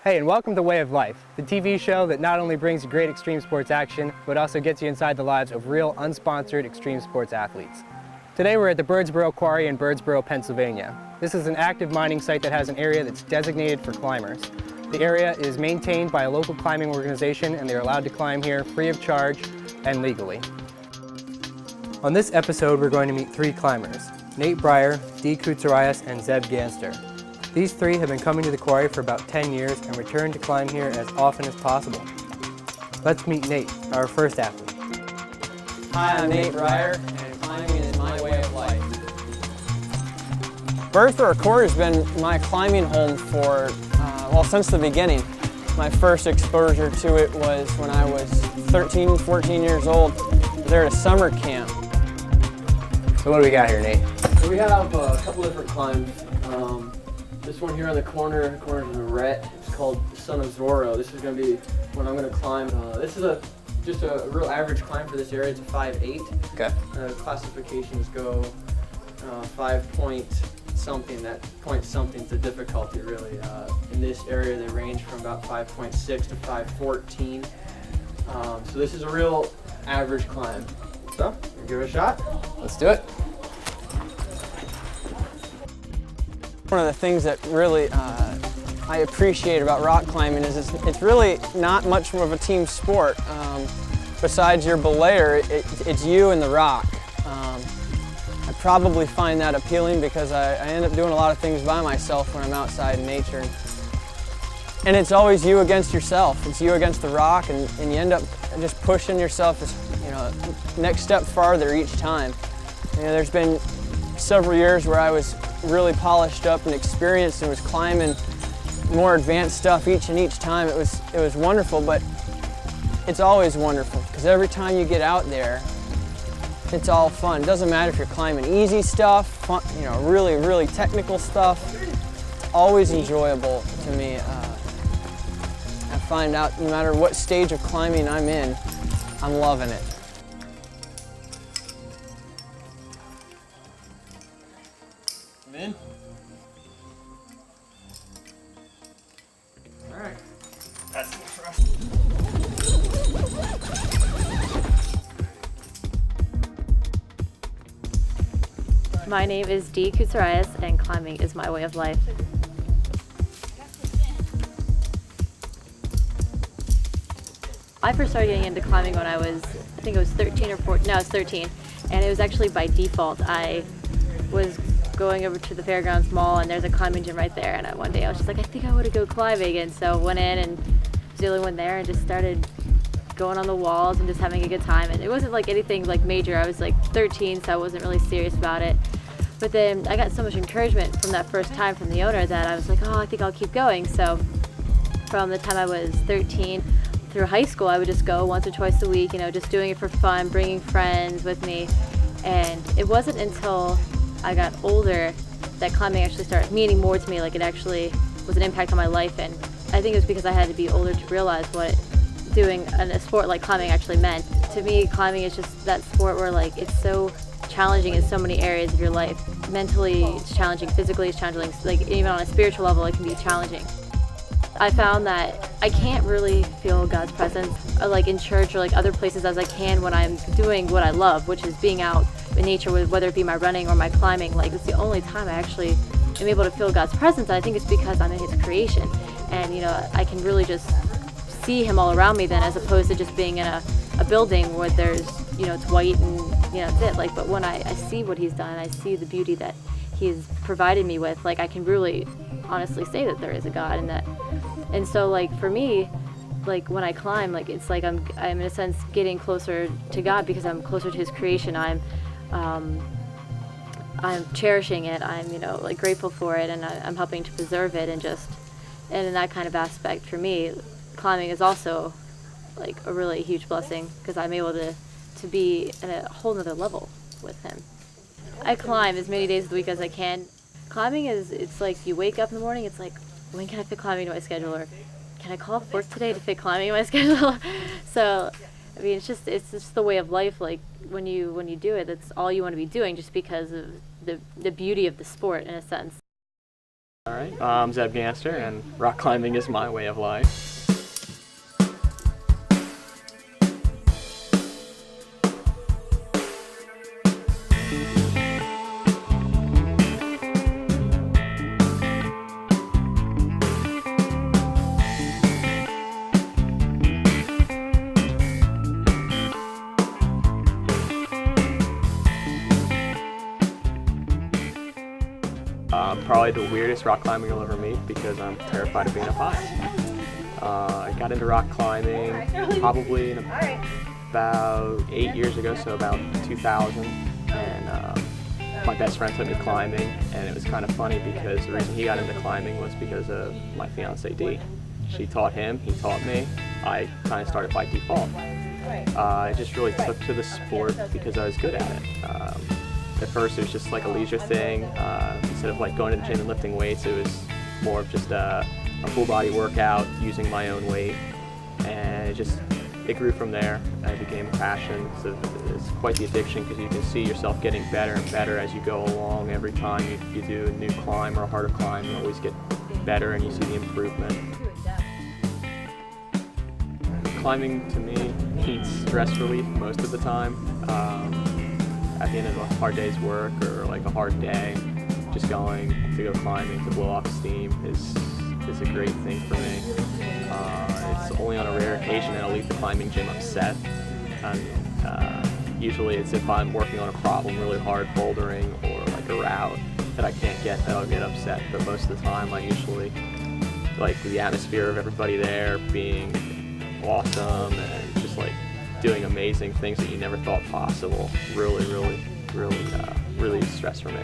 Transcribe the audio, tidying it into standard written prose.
Hey, and welcome to Way of Life, the TV show that not only brings you great extreme sports action, but also gets you inside the lives of real, unsponsored extreme sports athletes. Today we're at the Birdsboro Quarry in Birdsboro, Pennsylvania. This is an active mining site that has an area that's designated for climbers. The area is maintained by a local climbing organization, and they're allowed to climb here free of charge and legally. On this episode, we're going to meet three climbers: Nate Breyer, Dee Koutsourais, and Zeb Ganster. These three have been coming to the quarry for about 10 years and return to climb here as often as possible. Let's meet Nate, our first athlete. Hi, I'm Nate Breyer, and climbing is my way of life. Birdsboro Quarry has been my climbing home for, since the beginning. My first exposure to it was when I was 13, 14 years old. I was there at a summer camp. So what do we got here, Nate? We have a couple different climbs. This one here on the corner of the Ret, it's called Son of Zorro. This is going to be when I'm going to climb. This is just a real average climb for this area. It's a 5.8. Okay. Classifications go 5 point something. That point something is the difficulty really. In this area they range from about 5.6 to 5.14. So this is a real average climb. So, give it a shot. Let's do it. One of the things that really I appreciate about rock climbing is it's really not much of a team sport. Besides your belayer, it's you and the rock. I probably find that appealing because I end up doing a lot of things by myself when I'm outside in nature. And it's always you against yourself. It's you against the rock, and you end up just pushing yourself next step farther each time. There's been several years where I was really polished up and experienced and was climbing more advanced stuff each time. It was wonderful, but it's always wonderful because every time you get out there, it's all fun. It doesn't matter if you're climbing easy stuff, fun, really, really technical stuff. It's always enjoyable to me. I find out no matter what stage of climbing I'm in, I'm loving it. In. All right. That's the thrust. My name is Dee Koutsourais, and climbing is my way of life. I first started getting into climbing when I think it was 13 or 14. No, I was 13, and it was actually by default. I was going over to the Fairgrounds Mall, and there's a climbing gym right there, and one day I was just like, I think I want to go climbing, and so went in and was the only one there and just started going on the walls and just having a good time. And it wasn't like anything like major. I was like 13, so I wasn't really serious about it, but then I got so much encouragement from that first time from the owner that I was like, oh, I think I'll keep going. So from the time I was 13 through high school, I would just go once or twice a week, just doing it for fun, bringing friends with me. And it wasn't until I got older that climbing actually started meaning more to me, like it actually was an impact on my life. And I think it was because I had to be older to realize what doing a sport like climbing actually meant. To me, climbing is just that sport where it's so challenging in so many areas of your life. Mentally it's challenging, physically it's challenging, even on a spiritual level it can be challenging. I found that I can't really feel God's presence in church or other places as I can when I'm doing what I love, which is being out in nature, whether it be my running or my climbing. It's the only time I actually am able to feel God's presence. And I think it's because I'm in His creation, and I can really just see Him all around me then, as opposed to just being in a building where there's it's white and that's it. But when I see what He's done, I see the beauty that He's provided me with. I can really honestly say that there is a God, and so for me, when I climb, it's I'm in a sense getting closer to God because I'm closer to His creation. I'm cherishing it. I'm grateful for it, and I'm helping to preserve it, and in that kind of aspect, for me, climbing is also a really huge blessing because I'm able to be at a whole nother level with Him. I climb as many days of the week as I can. Climbing it's you wake up in the morning, it's when can I fit climbing to my schedule, or can I call off work today to fit climbing in my schedule? So it's just the way of life. When you do it, that's all you want to be doing, just because of the beauty of the sport in a sense. All right, I'm Zeb Ganster, and rock climbing is my way of life. Probably the weirdest rock climbing you'll ever meet because I'm terrified of being up high. I got into rock climbing probably about 8 years ago, so about 2000, and my best friend took me climbing, and it was kind of funny because the reason he got into climbing was because of my fiance Dee. She taught him, he taught me. I kind of started by default. I just really took to the sport because I was good at it. At first it was just like a leisure thing. Instead of like going to the gym and lifting weights, it was more of just a full body workout using my own weight, and it grew from there. It became a passion. So it's quite the addiction because you can see yourself getting better and better as you go along. Every time you do a new climb or a harder climb, you always get better and you see the improvement. Climbing to me needs stress relief most of the time. At the end of a hard day's work or like a hard day, just going to go climbing to blow off steam is a great thing for me. It's only on a rare occasion that I'll leave the climbing gym upset. Usually it's if I'm working on a problem really hard, bouldering or like a route that I can't get, that I'll get upset. But most of the time I usually like the atmosphere of everybody there being awesome and just like doing amazing things that you never thought possible. Really stress for me.